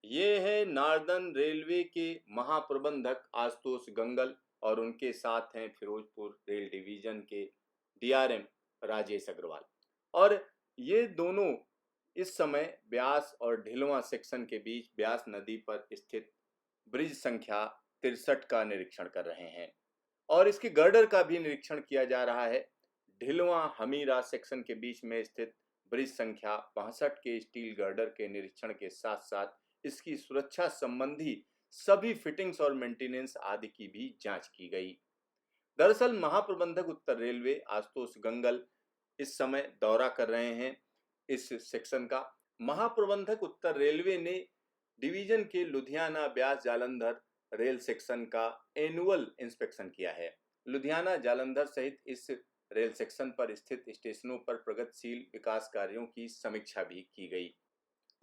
ये है northern railway के महाप्रबंधक आशुतोष गंगल और उनके साथ हैं फिरोजपुर रेल डिवीजन के डीआरएम राजेश अग्रवाल। और ये दोनों इस समय ब्यास और ढिलवां सेक्शन के बीच ब्यास नदी पर स्थित ब्रिज संख्या 63 का निरीक्षण कर रहे हैं और इसके गर्डर का भी निरीक्षण किया जा रहा है। ढिलवां हमीरा सेक्शन के बीच में स्थित ब्रिज संख्या 62 के स्टील गर्डर के निरीक्षण के साथ साथ इसकी सुरक्षा संबंधी सभी फिटिंग्स और मेंटेनेंस आदि की भी जांच की गई। दरअसल महाप्रबंधक उत्तर रेलवे आशुतोष गंगल इस समय दौरा कर रहे हैं इस सेक्शन का। महाप्रबंधक उत्तर रेलवे ने डिवीजन के लुधियाना ब्यास जालंधर रेल सेक्शन का एनुअल इंस्पेक्शन किया है। लुधियाना जालंधर सहित इस रेल सेक्शन पर स्थित स्टेशनों पर प्रगतिशील विकास कार्यों की समीक्षा भी की गई।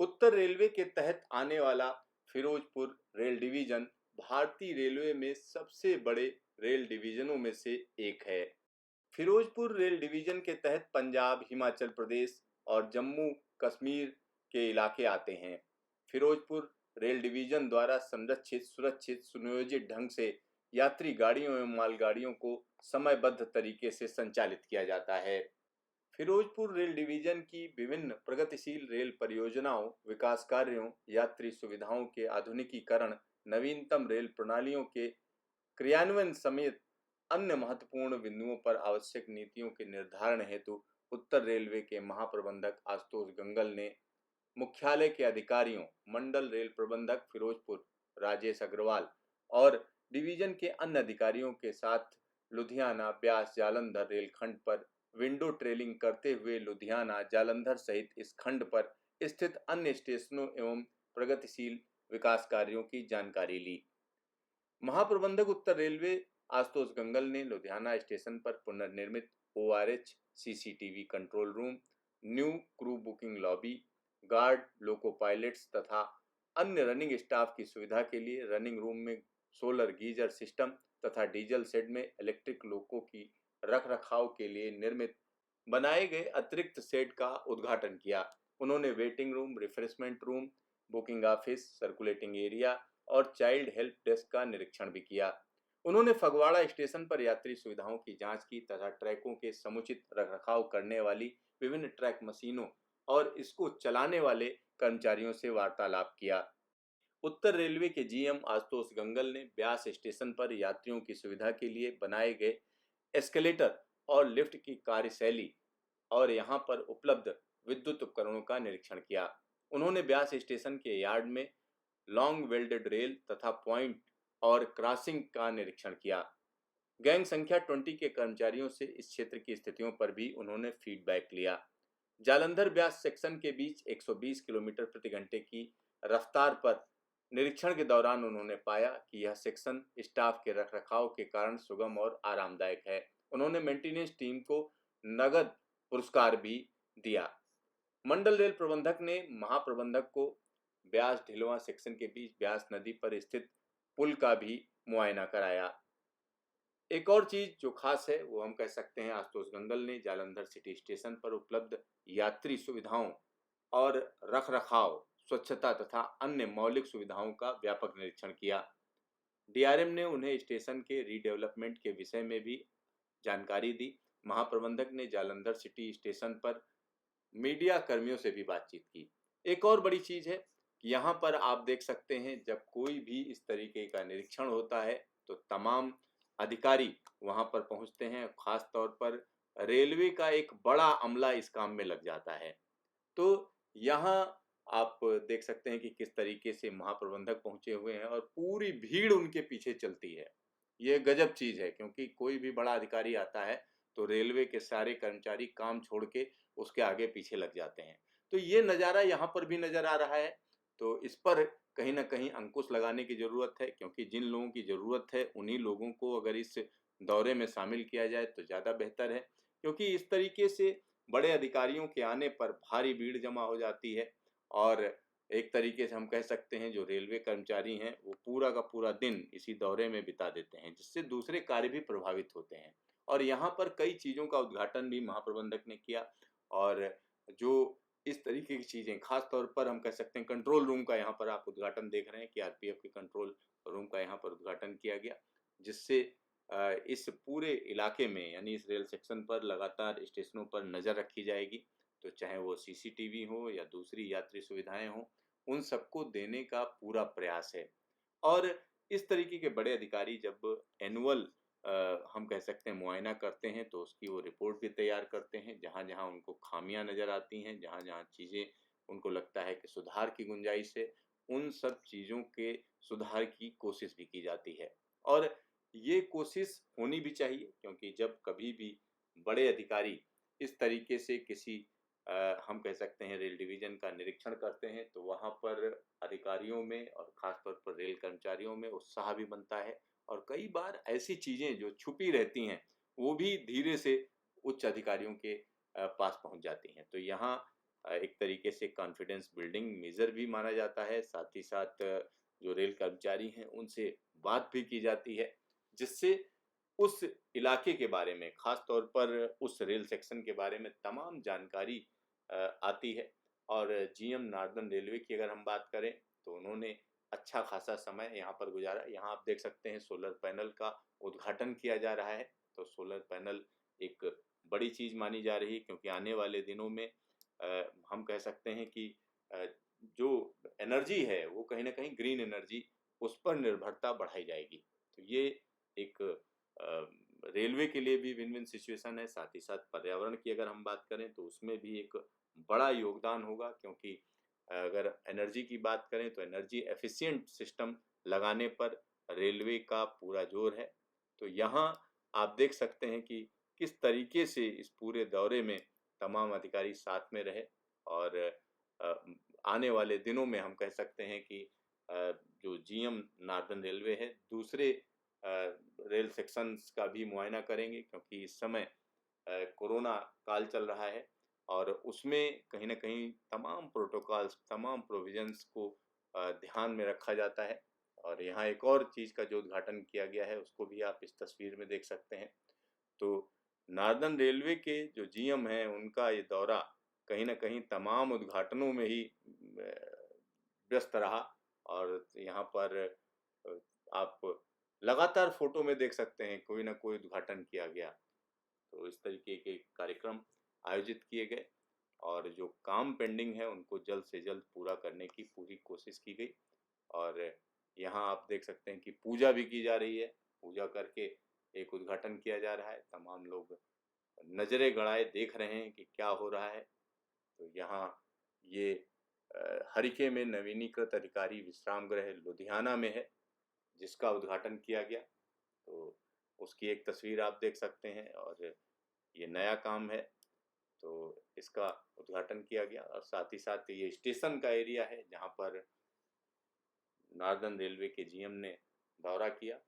उत्तर रेलवे के तहत आने वाला फिरोजपुर रेल डिवीजन भारतीय रेलवे में सबसे बड़े रेल डिवीजनों में से एक है। फिरोजपुर रेल डिवीजन के तहत पंजाब, हिमाचल प्रदेश और जम्मू कश्मीर के इलाके आते हैं। फिरोजपुर रेल डिवीजन द्वारा संरक्षित, सुरक्षित, सुनियोजित ढंग से यात्री गाड़ियों एवं मालगाड़ियों को समयबद्ध तरीके से संचालित किया जाता है। फिरोजपुर रेल डिवीजन की विभिन्न प्रगतिशील रेल परियोजनाओं, विकास कार्यों, यात्री सुविधाओं के आधुनिकीकरण, नवीनतम रेल प्रणालियों के क्रियान्वयन समेत अन्य महत्वपूर्ण बिंदुओं पर आवश्यक नीतियों के निर्धारण हेतु उत्तर रेलवे के महाप्रबंधक आशुतोष गंगल ने मुख्यालय के अधिकारियों, मंडल रेल प्रबंधक फिरोजपुर राजेश अग्रवाल और डिवीजन के अन्य अधिकारियों के साथ लुधियाना ब्यास जालंधर रेलखंड पर विंडो ट्रेलिंग करते हुए लुधियाना जालंधर सहित इस खंड पर स्थित अन्य स्टेशनों एवं प्रगतिशील विकास कार्यों की जानकारी ली। महाप्रबंधक उत्तर रेलवे आशुतोष गंगल ने लुधियाना स्टेशन पर पुनर्निर्मित ORH, CCTV control room, new crew booking lobby, guard, loco pilots तथा अन्य रनिंग स्टाफ की सुविधा के लिए रनिंग रूम में सोलर गीजर सिस्टम तथा डीजल शेड में इलेक्ट्रिक लोको की रख रखाव के लिए निर्मित बनाए गए अतिरिक्त शेड का उद्घाटन किया। उन्होंने waiting room, refreshment room, booking office, circulating area और चाइल्ड हेल्प डेस्क का निरीक्षण भी किया। उन्होंने फगवाड़ा स्टेशन पर यात्री सुविधाओं की जांच की तथा ट्रैकों के समुचित रखरखाव करने वाली विभिन्न ट्रैक मशीनों और इसको चलाने वाले कर्मचारियों से वार्तालाप किया। उत्तर रेलवे के जीएम आशुतोष गंगल ने ब्यास स्टेशन पर यात्रियों की सुविधा के लिए बनाए गए एस्केलेटर और लिफ्ट की कार्यशैली और यहां पर उपलब्ध विद्युत उपकरणों का निरीक्षण किया। उन्होंने ब्यास स्टेशन के यार्ड में लॉन्ग वेल्डेड रेल तथा पॉइंट और क्रॉसिंग का निरीक्षण किया। गैंग संख्या 20 के कर्मचारियों से इस क्षेत्र की स्थितियों पर भी उन्होंने फीडबैक लिया। जालंधर ब्यास सेक्शन के बीच 120 किलोमीटर प्रति घंटे की रफ्तार पर निरीक्षण के दौरान उन्होंने पाया कि यह सेक्शन स्टाफ के रखरखाव के कारण सुगम और आरामदायक है। उन्होंने मेंटेनेंस टीम को नगद पुरस्कार भी दिया। मंडल रेल प्रबंधक ने महाप्रबंधक को ब्यास ढिलवां सेक्शन के बीच ब्यास नदी पर स्थित पुल का भी मुआयना कराया। एक और चीज जो खास है वो हम कह सकते हैं, आशुतोष गंगल ने जालंधर सिटी स्टेशन पर उपलब्ध यात्री सुविधाओं और रखरखाव, स्वच्छता तथा अन्य मौलिक सुविधाओं का व्यापक निरीक्षण किया। डीआरएम ने उन्हें स्टेशन के रीडेवलपमेंट के विषय में भी जानकारी दी। महाप्रबंधक ने जालंधर सिटी स्टेशन पर मीडिया कर्मियों से भी बातचीत की। एक और बड़ी चीज है कि यहाँ पर आप देख सकते हैं, जब कोई भी इस तरीके का निरीक्षण होता है तो तमाम अधिकारी वहां पर पहुंचते हैं। खास तौर पर रेलवे का एक बड़ा अमला इस काम में लग जाता है। तो यहाँ आप देख सकते हैं कि किस तरीके से महाप्रबंधक पहुंचे हुए हैं और पूरी भीड़ उनके पीछे चलती है। ये गजब चीज है, क्योंकि कोई भी बड़ा अधिकारी आता है तो रेलवे के सारे कर्मचारी काम छोड़ के उसके आगे पीछे लग जाते हैं। तो ये नज़ारा यहाँ पर भी नजर आ रहा है। तो इस पर कहीं ना कहीं अंकुश लगाने की जरूरत है, क्योंकि जिन लोगों की जरूरत है उन्हीं लोगों को अगर इस दौरे में शामिल किया जाए तो ज़्यादा बेहतर है। क्योंकि इस तरीके से बड़े अधिकारियों के आने पर भारी भीड़ जमा हो जाती है और एक तरीके से हम कह सकते हैं जो रेलवे कर्मचारी हैं वो पूरा का पूरा दिन इसी दौरे में बिता देते हैं, जिससे दूसरे कार्य भी प्रभावित होते हैं। और यहाँ पर कई चीज़ों का उद्घाटन भी महाप्रबंधक ने किया और जो इस तरीके की चीजें, खास तौर पर हम कह सकते हैं कंट्रोल रूम का यहाँ पर आप उद्घाटन देख रहे हैं कि आरपीएफ के कंट्रोल रूम का यहाँ पर उद्घाटन किया गया, जिससे इस पूरे इलाके में यानी इस रेल सेक्शन पर लगातार स्टेशनों पर नजर रखी जाएगी। तो चाहे वो सीसीटीवी हो या दूसरी यात्री सुविधाएं हों, उन सबको देने का पूरा प्रयास है। और इस तरीके के बड़े अधिकारी जब एनुअल हम कह सकते हैं मुआयना करते हैं, तो उसकी वो रिपोर्ट भी तैयार करते हैं। जहाँ-जहाँ उनको खामियां नज़र आती हैं, जहाँ-जहाँ चीज़ें उनको लगता है कि सुधार की गुंजाइश है, उन सब चीज़ों के सुधार की कोशिश भी की जाती है। और ये कोशिश होनी भी चाहिए, क्योंकि जब कभी भी बड़े अधिकारी इस तरीके से किसी हम कह सकते हैं रेल डिवीज़न का निरीक्षण करते हैं, तो वहाँ पर अधिकारियों में और ख़ास तौर पर रेल कर्मचारियों में उत्साह भी बनता है। और कई बार ऐसी चीज़ें जो छुपी रहती हैं, वो भी धीरे से उच्च अधिकारियों के पास पहुँच जाती हैं। तो यहाँ एक तरीके से कॉन्फिडेंस बिल्डिंग मेजर भी माना जाता है, साथ ही साथ जो रेल कर्मचारी हैं, उनसे बात भी की जाती है, जिससे उस इलाके के बारे में, खास तौर पर उस रेल सेक्शन के बारे में तमाम जानकारी आती है। और जीएम नॉर्दर्न रेलवे की अगर हम बात करें, तो उन्होंने अच्छा खासा समय यहाँ पर गुजारा। यहाँ आप देख सकते हैं सोलर पैनल का उद्घाटन किया जा रहा है। तो सोलर पैनल एक बड़ी चीज़ मानी जा रही है, क्योंकि आने वाले दिनों में हम कह सकते हैं कि अ, जो एनर्जी है वो कहीं न कहीं ग्रीन एनर्जी, उस पर निर्भरता बढ़ाई जाएगी। तो ये एक रेलवे के लिए भी विन-विन सिचुएशन है, साथ ही साथ पर्यावरण की अगर हम बात करें तो उसमें भी एक बड़ा योगदान होगा, क्योंकि अगर एनर्जी की बात करें तो एनर्जी एफिशिएंट सिस्टम लगाने पर रेलवे का पूरा जोर है। तो यहाँ आप देख सकते हैं कि किस तरीके से इस पूरे दौरे में तमाम अधिकारी साथ में रहे। और अ, आने वाले दिनों में हम कह सकते हैं कि जो जीएम नॉर्दर्न रेलवे है, दूसरे रेल सेक्शंस का भी मुआयना करेंगे, क्योंकि इस समय कोरोना काल चल रहा है और उसमें कहीं न कहीं तमाम प्रोटोकॉल्स, तमाम प्रोविज़न्स को ध्यान में रखा जाता है। और यहाँ एक और चीज़ का जो उद्घाटन किया गया है, उसको भी आप इस तस्वीर में देख सकते हैं। तो नॉर्दर्न रेलवे के जो जीएम हैं, उनका ये दौरा कहीं न कहीं तमाम उद्घाटनों में ही व्यस्त रहा। और यहाँ पर अ, आप लगातार फ़ोटो में देख सकते हैं, कोई न कोई उद्घाटन किया गया। तो इस तरीके के कार्यक्रम आयोजित किए गए और जो काम पेंडिंग है, उनको जल्द से जल्द पूरा करने की पूरी कोशिश की गई। और यहाँ आप देख सकते हैं कि पूजा भी की जा रही है। पूजा करके एक उद्घाटन किया जा रहा है। तमाम लोग नज़रें गड़ाए देख रहे हैं कि क्या हो रहा है। तो यहाँ ये हरीके में नवीनीकृत अधिकारी विश्राम गृह लुधियाना में है, जिसका उद्घाटन किया गया। तो उसकी एक तस्वीर आप देख सकते हैं। और ये नया काम है, तो इसका उद्घाटन किया गया। और साथ ही साथ ये स्टेशन का एरिया है, जहाँ पर नॉर्दर्न रेलवे के जीएम ने दौरा किया।